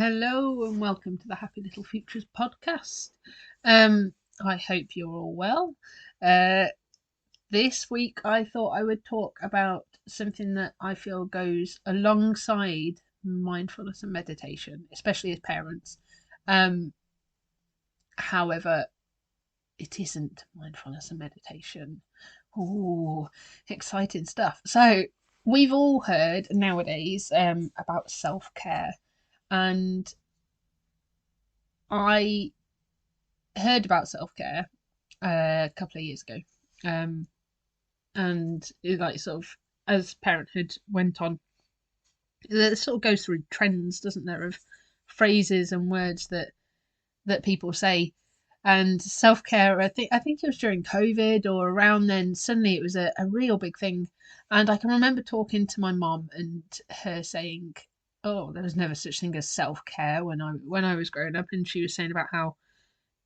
Hello and welcome to the Happy Little Futures podcast. I hope you're all well. Uh, this week I thought I would talk about something that I feel goes alongside mindfulness and meditation, especially as parents. Um, However, it isn't mindfulness and meditation. Ooh, exciting stuff. So we've all heard nowadays about self-care, and I heard about self care a couple of years ago, um, and like sort of as parenthood went on, it sort of goes through trends, doesn't there, of phrases and words that people say. And self care, I think it was during COVID or around then. Suddenly, it was a real big thing, and I can remember talking to my mom and her saying, "Oh, there was never such thing as self care when I was growing up," and she was saying about how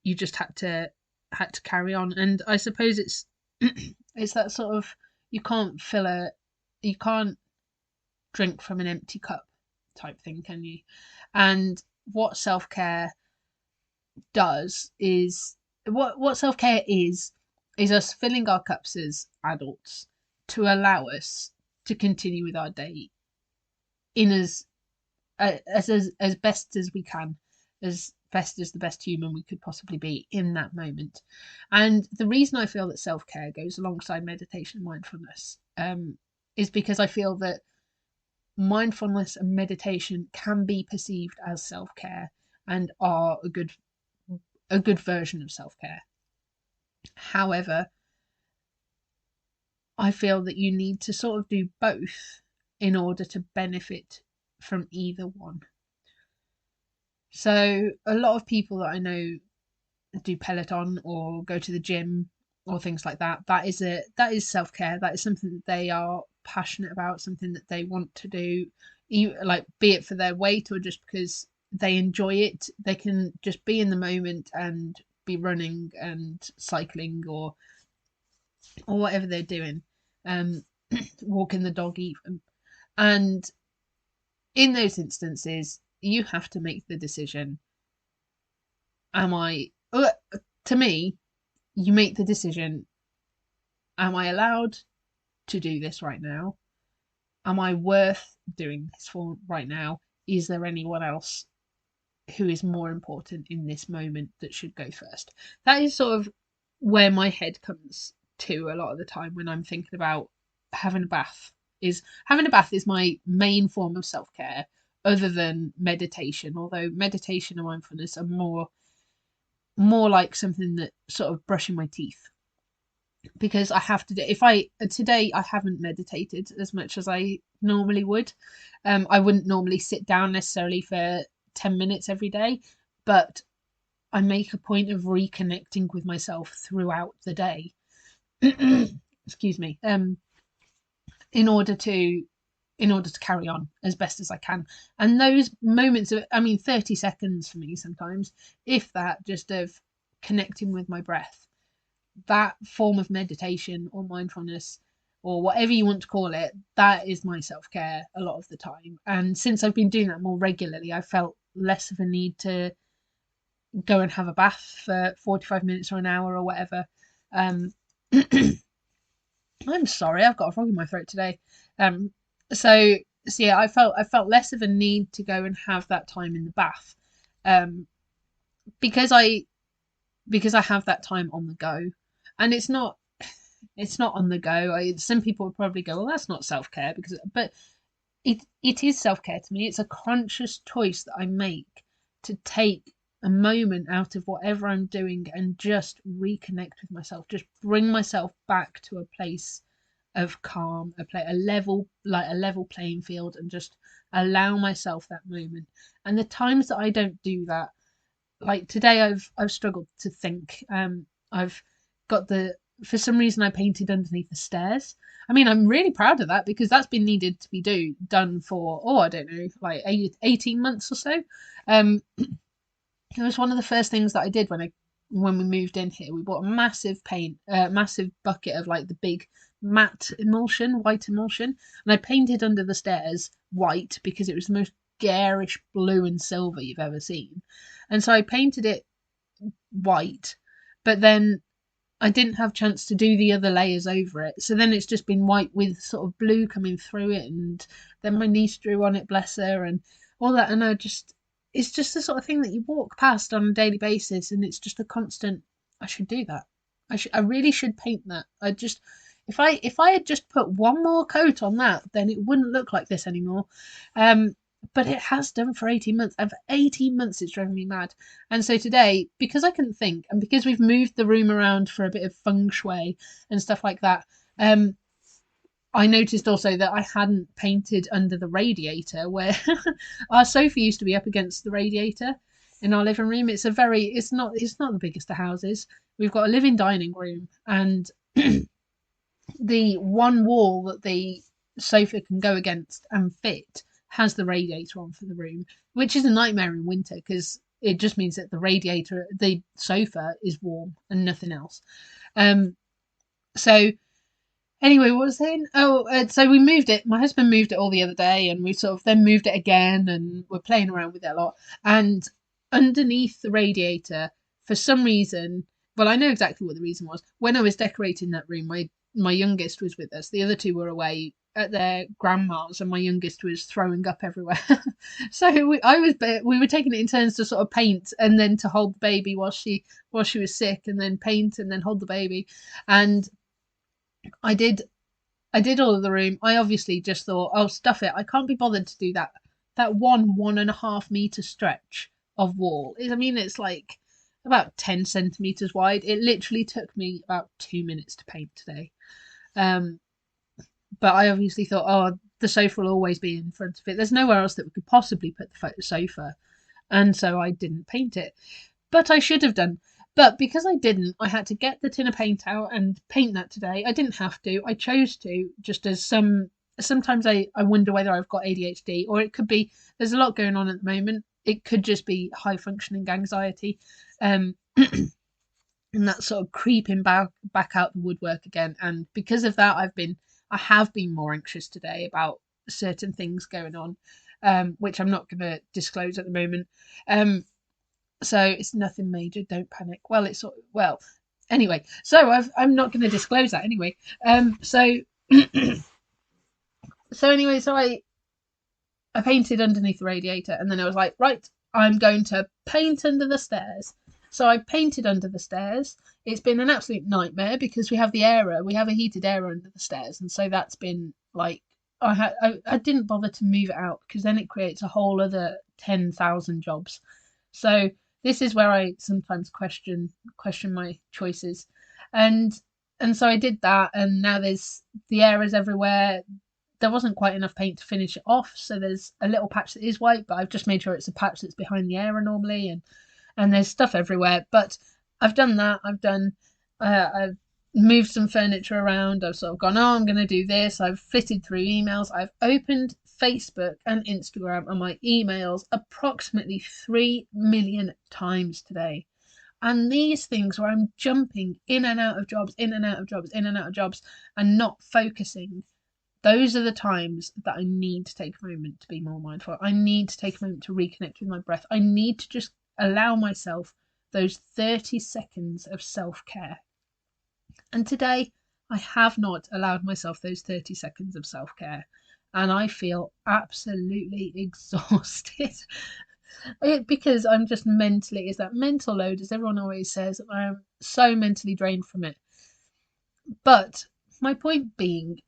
you just had to carry on. And I suppose it's it's that sort of you can't drink from an empty cup type thing, can you? And what self care does is what self care is us filling our cups as adults to allow us to continue with our day in as best as we can, as best as the best human we could possibly be in that moment. And the reason I feel that self care goes alongside meditation and mindfulness is because I feel that mindfulness and meditation can be perceived as self care and are a good version of self care. However, I feel that you need to sort of do both in order to benefit from either one. So a lot of people that I know do Peloton or go to the gym or things like that. That is self care. That is something that they are passionate about, something that they want to do, like be it for their weight or just because they enjoy it. They can just be in the moment and be running and cycling or whatever they're doing, um, walking the dog even. And in those instances, you have to make the decision. Am I? To me, you make the decision. Am I allowed to do this right now? Am I worth doing this for right now? Is there anyone else who is more important in this moment that should go first? That is sort of where my head comes to a lot of the time when I'm thinking about having a bath. Is having a bath is my main form of self care, other than meditation. Although meditation and mindfulness are more like something that sort of brushing my teeth, because I have to do. If I today I haven't meditated as much as I normally would. I wouldn't normally sit down necessarily for 10 minutes every day, but I make a point of reconnecting with myself throughout the day. Excuse me. In order to carry on as best as I can. And those moments of, I mean, 30 seconds for me sometimes, if that, just of connecting with my breath, that form of meditation or mindfulness or whatever you want to call it, that is my self care a lot of the time. And since I've been doing that more regularly, I felt less of a need to go and have a bath for 45 minutes or an hour or whatever. Um, I'm sorry, I've got a frog in my throat today. Um, so, so yeah, I felt less of a need to go and have that time in the bath, um, because I have that time on the go, and it's not on the go. Some people would probably go, well, that's not self care but it is self care to me. It's a conscious choice that I make to take a moment out of whatever I'm doing and just reconnect with myself, just bring myself back to a place of calm, a level playing field, and just allow myself that moment. And the times that I don't do that, like today, I've struggled to think. I've got the For some reason I painted underneath the stairs. I mean, I'm really proud of that because that's been needed to be done for, I don't know, like 18 months or so. It was one of the first things that I did when we moved in here. We bought a massive bucket of like the big matte emulsion, white emulsion, and I painted under the stairs white because it was the most garish blue and silver you've ever seen. And so I painted it white, but then I didn't have a chance to do the other layers over it. So then it's just been white with sort of blue coming through it. And then my niece drew on it, bless her, and all that. And it's just the sort of thing that you walk past on a daily basis. And it's just a constant, I should do that. I really should paint that. If I had just put one more coat on that, then it wouldn't look like this anymore. But it has done for 18 months, and for 18 months it's driven me mad. And so today, because I couldn't think, and because we've moved the room around for a bit of feng shui and stuff like that, I noticed also that I hadn't painted under the radiator, where our sofa used to be up against the radiator in our living room. It's not the biggest of houses. We've got a living dining room, and the one wall that the sofa can go against and fit has the radiator on for the room, which is a nightmare in winter because it just means that the sofa is warm and nothing else. So anyway, what was I saying? So we moved it. My husband moved it all the other day, and we sort of then moved it again, and we're playing around with it a lot. And underneath the radiator, for some reason, well, I know exactly what the reason was. When I was decorating that room, my youngest was with us. The other two were away at their grandma's, and my youngest was throwing up everywhere. So we were taking it in turns to sort of paint, and then to hold the baby while she was sick, and then paint, and then hold the baby. And I did all of the room. I obviously just thought, oh, stuff it. I can't be bothered to do that. That 1.5 meter stretch of wall. It's like about 10 centimeters wide. It literally took me about 2 minutes to paint today. But I obviously thought, oh, the sofa will always be in front of it. There's nowhere else that we could possibly put the sofa. And so I didn't paint it. But I should have done. But because I didn't, I had to get the tin of paint out and paint that today. I didn't have to. I chose to, just as sometimes I wonder whether I've got ADHD, or it could be there's a lot going on at the moment. It could just be high functioning anxiety. And that's sort of creeping back out the woodwork again. And because of that, I have been more anxious today about certain things going on, which I'm not going to disclose at the moment. So it's nothing major. Don't panic. Anyway. So I'm not going to disclose that anyway. So anyway, so I painted underneath the radiator, and then I was like, right, I'm going to paint under the stairs. So I painted under the stairs. It's been an absolute nightmare because we have a heated area under the stairs, and so that's been like I didn't bother to move it out because then it creates a whole other 10,000 jobs. So this is where I sometimes question my choices, and so I did that, and now there's the areas everywhere. There wasn't quite enough paint to finish it off, so there's a little patch that is white, but I've just made sure it's a patch that's behind the area normally, and there's stuff everywhere. But I've done that. I've moved some furniture around. I've sort of gone, oh, I'm going to do this. I've flitted through emails. I've opened Facebook and Instagram and my emails approximately 3 million times today. And these things where I'm jumping in and out of jobs, in and out of jobs, in and out of jobs, and not focusing, those are the times that I need to take a moment to be more mindful. I need to take a moment to reconnect with my breath. I need to just allow myself those 30 seconds of self-care. And today, I have not allowed myself those 30 seconds of self-care. And I feel absolutely exhausted. Because I'm just mentally, it's that mental load, as everyone always says. I am so mentally drained from it. But my point being,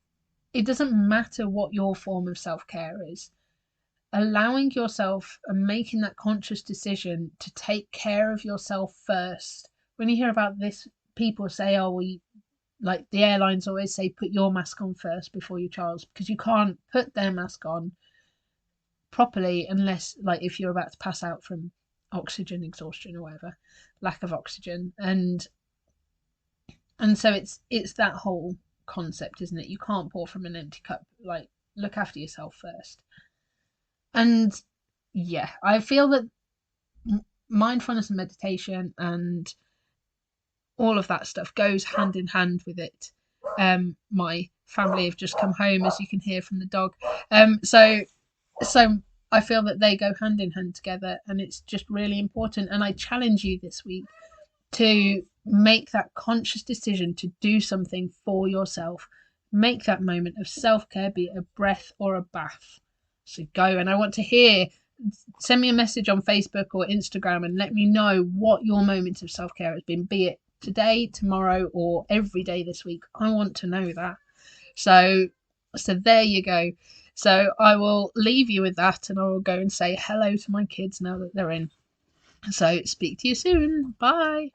it doesn't matter what your form of self-care is. Allowing yourself and making that conscious decision to take care of yourself first. When you hear about this, people say, oh, like the airlines always say, put your mask on first before your child's, because you can't put their mask on properly unless, like, if you're about to pass out from oxygen exhaustion or whatever, lack of oxygen. And so it's that whole concept, isn't it? You can't pour from an empty cup. Like, look after yourself first. And yeah, I feel that mindfulness and meditation and all of that stuff goes hand in hand with it. My family have just come home, as you can hear from the dog. So I feel that they go hand in hand together, and it's just really important. And I challenge you this week to make that conscious decision to do something for yourself. Make that moment of self care, be it a breath or a bath. So go. And I want to hear, send me a message on Facebook or Instagram and let me know what your moment of self care has been, be it today, tomorrow, or every day this week. I want to know that. So there you go. So I will leave you with that, and I will go and say hello to my kids now that they're in. So speak to you soon. Bye.